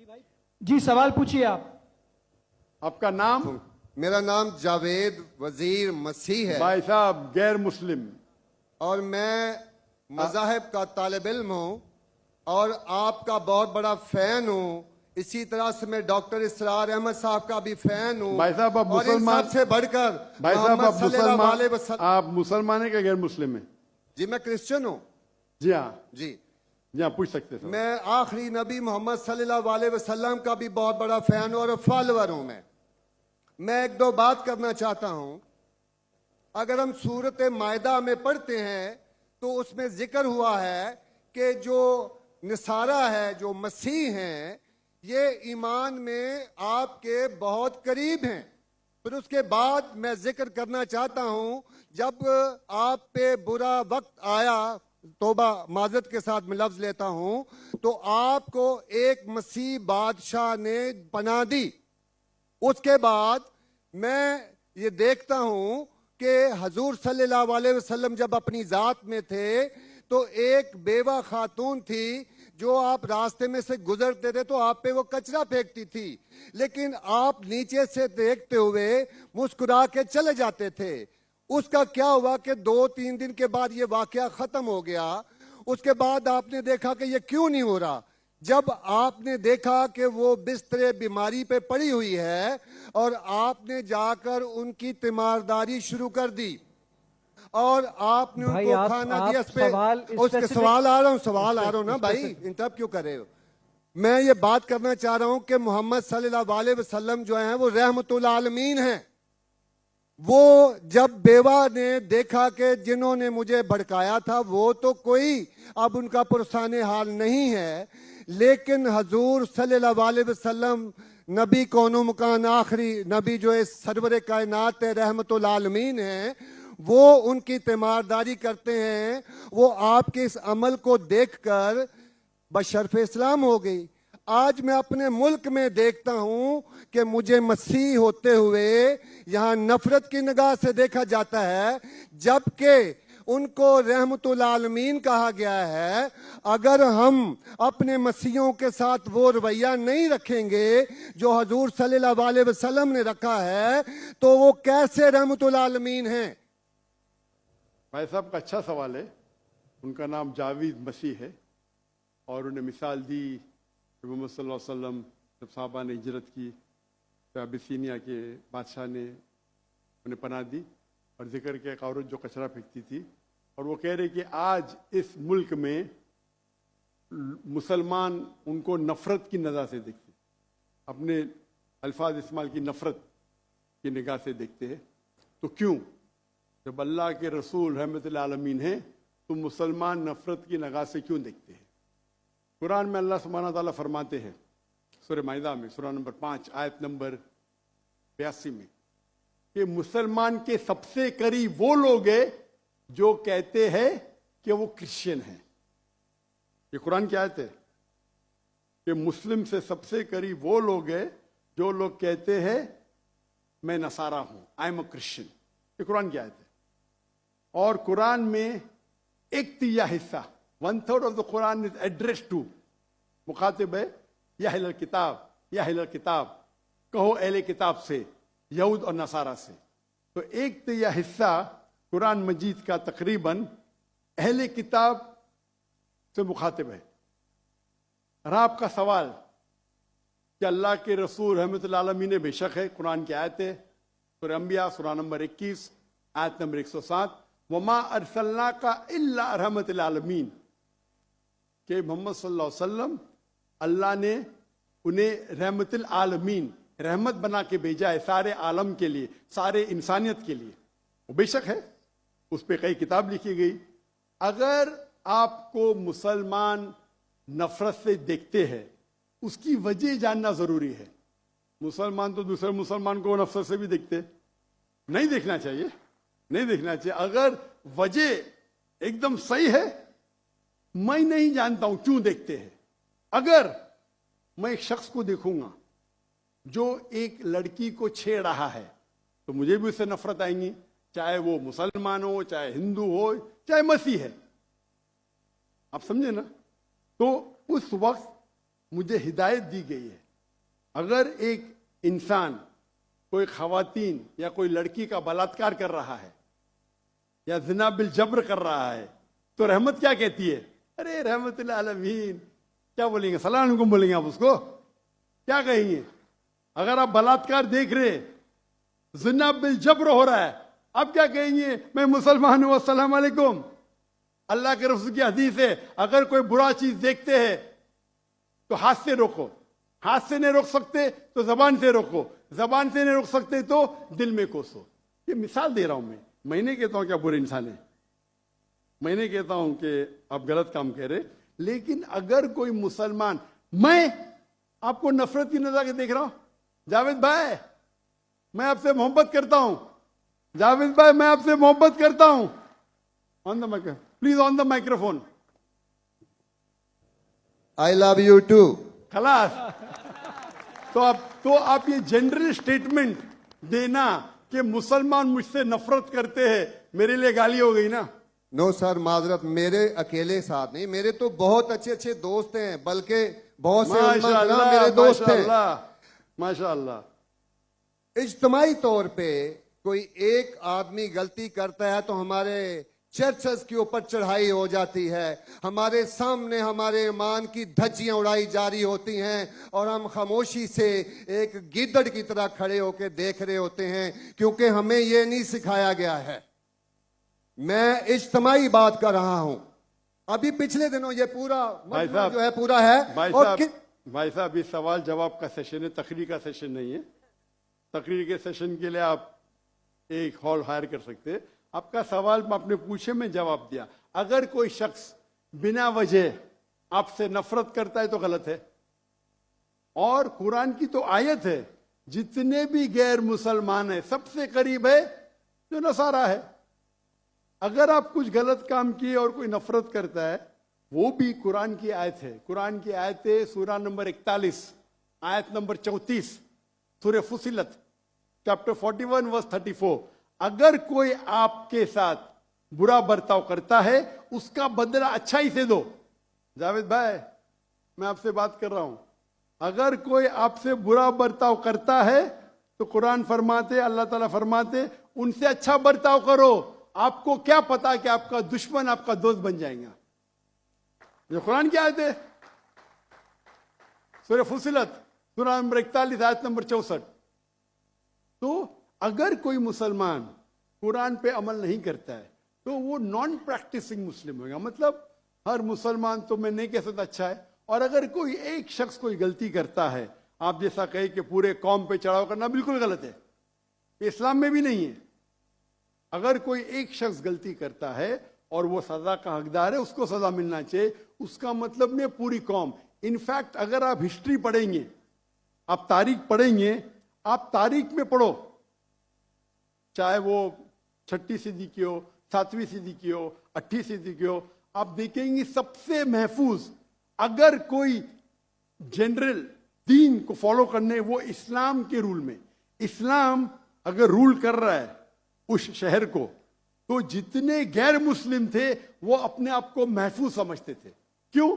जी सवाल पूछिए आप। आपका नाम? मेरा नाम जावेद वजीर मसीह है भाई साहब गैर मुस्लिम। और मैं मज़ाहिब का तालिब इल्म हूँ और आपका बहुत बड़ा फैन हूँ। इसी तरह से मैं डॉक्टर इसरार अहमद साहब का भी फैन हूँ। भाई साहब आप और इन मुसलमान, सबसे बढ़कर भाई साहब मोहम्मद आप सल्लल्लाहु मुसलमान, अलैहि वसल्लम। आप मुसलमान है क्या गैर मुस्लिम है? जी मैं क्रिश्चियन हूँ। जी हाँ, जी जी हाँ, पूछ सकते हैं। मैं आखिरी नबी मोहम्मद सल्लल्लाहु अलैहि वसल्लम का भी बहुत बड़ा फैन हूँ और फॉलोअर हूँ। मैं एक दो बात करना चाहता हूँ। अगर हम सूरत मायदा में पढ़ते हैं तो उसमें जिक्र हुआ है कि जो नसारा है, जो मसीह हैं, ये ईमान में आपके बहुत करीब हैं। फिर उसके बाद मैं जिक्र करना चाहता हूं, जब आप पे बुरा वक्त आया, तोबा माजरत के साथ मैं लफ्ज लेता हूं, तो आपको एक मसीह बादशाह ने पनाह दी। उसके बाद मैं ये देखता हूं कि हजूर सल्लल्लाहु अलैहि वसल्लम जब अपनी जात में थे तो एक बेवा खातून थी जो आप रास्ते में से गुजरते थे तो आप पे वो कचरा फेंकती थी, लेकिन आप नीचे से देखते हुए मुस्कुरा के चले जाते थे। उसका क्या हुआ कि 2-3 दिन के बाद ये वाकया खत्म हो गया। उसके बाद आपने देखा कि ये क्यों नहीं हो रहा। जब आपने देखा कि वो बिस्तरे बीमारी पे पड़ी हुई है और आपने जाकर उनकी तीमारदारी शुरू कर दी और आपने भाई उनको आप खाना दिया। सवाल उसके सवाल आ रहा हूँ ना भाई, इंटरप्ट क्यों कर रहे हो? मैं ये बात करना चाह रहा हूं कि मोहम्मद सल्लल्लाहु अलैहि वसल्लम जो हैं वो रहमतुल आलमीन हैं। वो जब बेवा ने देखा कि जिन्होंने मुझे भड़काया था वो तो कोई अब उनका पुरसाने हाल नहीं है, लेकिन हजूर सल्लल्लाहु अलैहि वसल्लम नबी कौनो मकान आखिरी नबी जो इस सरवर कायनात रहमतुल आलमीन हैं, वो उनकी तीमारदारी करते हैं। वो आपके इस अमल को देखकर बशरफ इस्लाम हो गई। आज मैं अपने मुल्क में देखता हूं कि मुझे मसीह होते हुए यहां नफरत की निगाह से देखा जाता है, जबकि उनको रहमतुल आलमीन कहा गया है। अगर हम अपने मसीहों के साथ वो रवैया नहीं रखेंगे जो हजूर सल्लल्लाहु अलैहि वसल्लम ने रखा है तो वो कैसे रहमतुल आलमीन हैं? भाई साहब का अच्छा सवाल है। उनका नाम जावेद मसीह है और उन्हें मिसाल दी मोहम्मद सल्लल्लाहु अलैहि वसल्लम जब साहबा ने हिजरत की तो अबिसीनिया के बादशाह ने उन्हें पनाह दी और जिक्र किया एक औरत जो कचरा फेंकती थी। और वो कह रहे कि आज इस मुल्क में मुसलमान उनको नफ़रत की नज़र से देखते, अपने अल्फाज इस्तेमाल की नफ़रत की निगाह से देखते हैं। तो क्यों? जब अल्लाह के रसूल रहमतुल आलमीन हैं तो मुसलमान नफ़रत की निगाह से क्यों देखते हैं? कुरान में अल्लाह सुब्हानहू व तआला फरमाते हैं सूरह माइदा में सूरह नंबर 5 आयत नंबर 82 में कि मुसलमान के सबसे करीब वो लोग हैं जो कहते हैं कि वो क्रिश्चियन हैं। ये कुरान की आयत है कि मुस्लिम से सबसे करीब वो लोग हैं जो लोग कहते हैं मैं नसारा हूं, आई एम अ क्रिश्चियन। ये कुरान की आयत है। और कुरान में 1/3 हिस्सा 1/3 of the Quran is address to, मुखातिब है या अहले किताब, या अहले किताब कहो अहले किताब से, यहूद और नसारा से। तो 1/3 हिस्सा कुरान मजीद का तकरीबन अहले किताब से मुखातिब है। और आपका सवाल कि अल्लाह के रसूल रहमतुल आलमीन ने बेशक है, कुरान की आयत है सूरह अंबिया सूरह नंबर 21 आयत नंबर 107 वमा अरसलनाका इल्ला रहमतुल आलमीन, कि मोहम्मद सल्लल्लाहु अलैहि वसल्लम अल्लाह ने उन्हें रहमतुल आलमीन रहमत बना के भेजा है सारे आलम के लिए, सारे इंसानियत के लिए। वो बेशक है, उस पर कई किताब लिखी गई। अगर आपको मुसलमान नफरत से देखते हैं उसकी वजह जानना जरूरी है। मुसलमान तो दूसरे मुसलमान को नफरत से भी देखते, नहीं देखना चाहिए, नहीं देखना चाहिए। अगर वजह एकदम सही है, मैं नहीं जानता हूं क्यों देखते हैं। अगर मैं एक शख्स को देखूंगा जो एक लड़की को छेड़ रहा है तो मुझे भी उससे नफरत आएंगी, चाहे वो मुसलमान हो, चाहे हिंदू हो, चाहे मसीह है। आप समझे ना? तो उस वक्त मुझे हिदायत दी गई है, अगर एक इंसान कोई खवातीन या कोई लड़की का बलात्कार कर रहा है या जिना बिल जब्र कर रहा है, तो रहमत क्या कहती है? अरे रहमतुल्लाह आलमीन, क्या बोलेंगे? सलाम अलैकुम बोलेंगे आप उसको? क्या कहेंगे? अगर आप बलात्कार देख रहे, जिना बिल जब्र हो रहा है, आप क्या कहेंगे? मैं मुसलमान हूं, अस्सलाम अलैकुम। अल्लाह के रसूल की हदीस है, अगर कोई बुरा चीज देखते हैं तो हाथ से रोको, हाथ से नहीं रोक सकते तो जबान से रोको, जबान से नहीं रोक सकते तो दिल में कोसो। ये मिसाल दे रहा हूं मैं नहीं कहता हूं कि आप बुरे इंसान है, मैं नहीं कहता हूं कि आप गलत काम कह रहे, लेकिन अगर कोई मुसलमान, मैं आपको नफरत की नजर से देख रहा हूं, जावेद भाई मैं आपसे मोहब्बत करता हूं, जावेद भाई मैं आपसे मोहब्बत करता हूं, on the microphone please, on the microphone, I love you too. खलास। तो आप ये जनरल स्टेटमेंट देना कि मुसलमान मुझसे नफरत करते हैं, मेरे लिए गाली हो गई ना? नो सर, माजरत, मेरे अकेले साथ नहीं, मेरे तो बहुत अच्छे अच्छे दोस्त हैं, बल्कि बहुत से उलमा किराम मेरे दोस्त हैं। माशाअल्लाह। इज्तमाई तौर पे कोई एक आदमी गलती करता है तो हमारे चर्चेस के ऊपर चढ़ाई हो जाती है, हमारे सामने हमारे ईमान की धज्जियां उड़ाई जारी होती हैं और हम खामोशी से एक गिद्दड़ की तरह खड़े होकर देख रहे होते हैं, क्योंकि हमें यह नहीं सिखाया गया है। मैं इज्तमाई बात कर रहा हूं। अभी पिछले दिनों ये पूरा मजमा जो है पूरा है। भाई साहब, ये सवाल जवाब का सेशन है, तकरीर का सेशन नहीं है। तकरीर के सेशन के लिए आप एक हॉल हायर कर सकते हैं। आपका सवाल आपने पूछे, मैं जवाब दिया। अगर कोई शख्स बिना वजह आपसे नफरत करता है तो गलत है, और कुरान की तो आयत है, जितने भी गैर मुसलमान है सबसे करीब है जो नसारा है। अगर आप कुछ गलत काम किए और कोई नफरत करता है, वो भी कुरान की आयत है। कुरान की आयत है सूरा नंबर 41 आयत नंबर 34, सूरह फुसिलत चैप्टर 41 वर्स 34। अगर कोई आपके साथ बुरा बर्ताव करता है, उसका बदला अच्छाई से दो। जावेद भाई मैं आपसे बात कर रहा हूं, अगर कोई आपसे बुरा बर्ताव करता है तो कुरान फरमाते, अल्लाह ताला फरमाते, उनसे अच्छा बर्ताव करो। आपको क्या पता कि आपका दुश्मन आपका दोस्त बन जाएगा। जो कुरान की आयत है, सूरह फुसिलत सूरा नंबर 41 आयत नंबर 64। तो अगर कोई मुसलमान कुरान पे अमल नहीं करता है तो वो नॉन प्रैक्टिसिंग मुस्लिम होगा। मतलब हर मुसलमान तो मैं नहीं कह सकता अच्छा है, और अगर कोई एक शख्स कोई गलती करता है, आप जैसा कहे कि पूरे कौम पे चढ़ाव करना बिल्कुल गलत है, इस्लाम में भी नहीं है। अगर कोई एक शख्स गलती करता है और वो सजा का हकदार है, उसको सजा मिलना चाहिए। उसका मतलब नहीं पूरी कौम। इनफैक्ट अगर आप हिस्ट्री पढ़ेंगे, आप तारीख पढ़ेंगे, आप तारीख में पढ़ो, चाहे वो 6वीं सदी की हो, 7वीं सदी की हो, 8वीं सदी की हो, आप देखेंगे सबसे महफूज अगर कोई जनरल दीन को फॉलो करने, वो इस्लाम के रूल में। इस्लाम अगर रूल कर रहा है उस शहर को, तो जितने गैर मुस्लिम थे वो अपने आप को महफूज समझते थे। क्यों?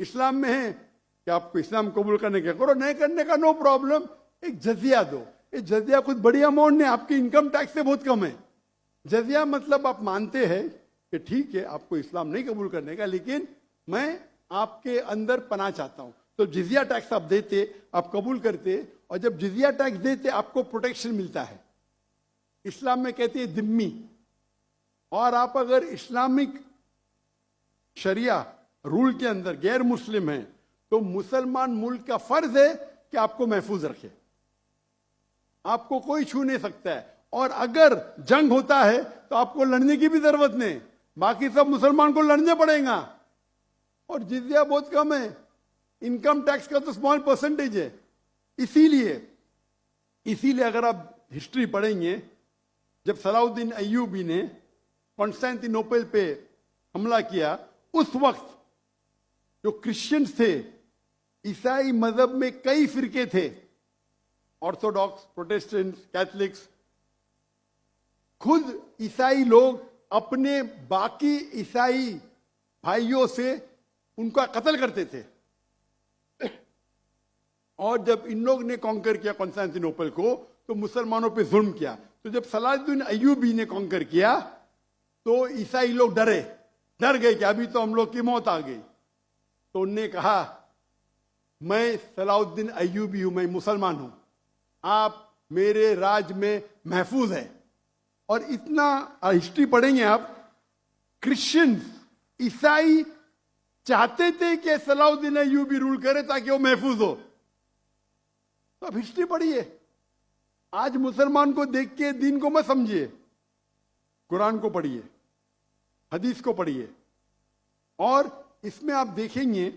इस्लाम में है कि आपको इस्लाम कबूल करने का करो, नहीं करने का नो प्रॉब्लम, एक जजिया दो। ये जजिया कुछ बड़ी अमाउंट नहीं, आपके इनकम टैक्स से बहुत कम है। जजिया मतलब आप मानते हैं कि ठीक है आपको इस्लाम नहीं कबूल करने का, लेकिन मैं आपके अंदर पनाह चाहता हूं, तो जिजिया टैक्स आप देते, आप कबूल करते, और जब जिजिया टैक्स देते आपको प्रोटेक्शन मिलता है। इस्लाम में कहते हैं दिम्मी। और आप अगर इस्लामिक शरिया रूल के अंदर गैर मुस्लिम हैं, तो मुसलमान मुल्क का फर्ज है कि आपको महफूज रखे, आपको कोई छू नहीं सकता है। और अगर जंग होता है तो आपको लड़ने की भी जरूरत नहीं, बाकी सब मुसलमान को लड़ने पड़ेगा। और जिजिया बहुत कम है, इनकम टैक्स का तो स्मॉल परसेंटेज है। इसीलिए अगर आप हिस्ट्री पढ़ेंगे, जब सलाउद्दीन अय्यूबी ने कॉन्स्टेंटिनोपल पे हमला किया, उस वक्त जो क्रिश्चियंस थे, ईसाई मजहब में कई फिरके थे, ऑर्थोडॉक्स, प्रोटेस्टेंट, कैथलिक्स, खुद ईसाई लोग अपने बाकी ईसाई भाइयों से उनका कत्ल करते थे। और जब इन लोग ने कॉन्कर किया कॉन्स्टेंटिनोपल को तो मुसलमानों पे जुल्म किया। तो जब सलाहुद्दीन अय्यूबी ने कॉन्कर किया तो ईसाई लोग डर गए कि अभी तो हम लोग की मौत आ गई। तो उनने कहा मैं सलाहुद्दीन अय्यूबी हूं, मैं मुसलमान हूं, आप मेरे राज में महफूज है। और इतना हिस्ट्री पढ़ेंगे आप, क्रिश्चियंस ईसाई चाहते थे कि सलाहुद्दीन अय्यूबी रूल करे ताकि वो महफूज हो। तो अब हिस्ट्री पढ़िए, आज मुसलमान को देख के दीन को मत समझिए, कुरान को पढ़िए, हदीस को पढ़िए। और इसमें आप देखेंगे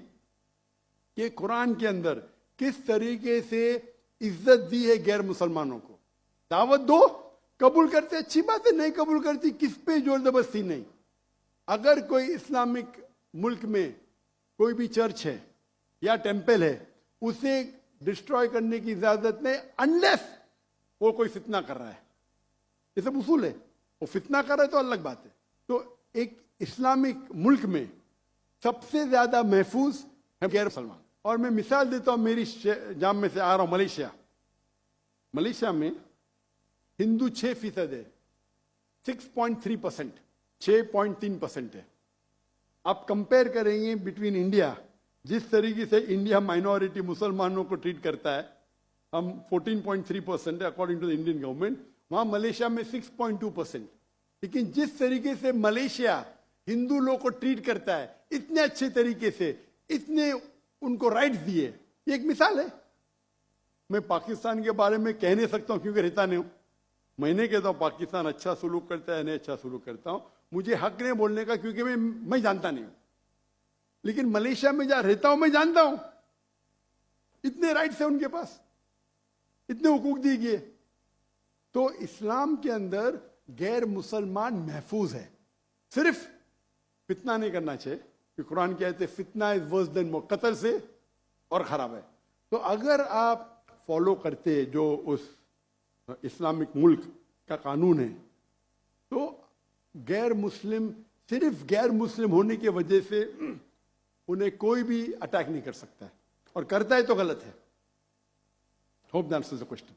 कि कुरान के अंदर किस तरीके से इज्जत दी है गैर मुसलमानों को। दावत दो, कबूल करते अच्छी बात है, नहीं कबूल करती किस पे जोर जबरदस्ती नहीं। अगर कोई इस्लामिक मुल्क में कोई भी चर्च है या टेंपल है, उसे डिस्ट्रॉय करने की इजाजत नहीं, अनलेस वो कोई फितना कर रहा है। ये सब उसूल है। वो फितना कर रहा है तो अलग बात है। तो एक इस्लामिक मुल्क में सबसे ज्यादा महफूज है गैर मुसलमान। और मैं मिसाल देता हूं, मेरी जाम में से आ रहा हूं मलेशिया में हिंदू 6% है, 6.3%, 6.3% है। आप कंपेयर करेंगे बिटवीन इंडिया, जिस तरीके से इंडिया माइनॉरिटी मुसलमानों को ट्रीट करता है, हम 14.3% है according to the Indian government, वहां मलेशिया में 6.2%। लेकिन जिस तरीके से मलेशिया हिंदू लोग को ट्रीट करता है, इतने अच्छे तरीके से, इतने उनको राइट्स दिए, ये एक मिसाल है। मैं पाकिस्तान के बारे में कह नहीं सकता हूं क्योंकि रहता नहीं हूं। मैं नहीं कहता हूं पाकिस्तान अच्छा सुलूक करता है, नहीं अच्छा सुलूक करता हूं, मुझे हक नहीं बोलने का क्योंकि मैं जानता नहीं हूं। लेकिन मलेशिया में जहां रहता हूं मैं जानता हूं, इतने राइट्स है उनके पास, इतने हुकूक दिए गए। तो इस्लाम के अंदर गैर मुसलमान महफूज है। सिर्फ फितना नहीं करना चाहिए कि कुरान कहते फितना इज वर्स देन कत्ल से और खराब है। तो अगर आप फॉलो करते जो उस इस्लामिक मुल्क का कानून है, तो गैर मुस्लिम, सिर्फ गैर मुस्लिम होने की वजह से उन्हें कोई भी अटैक नहीं कर सकता है, और करता है तो गलत है। Hope that answers the question.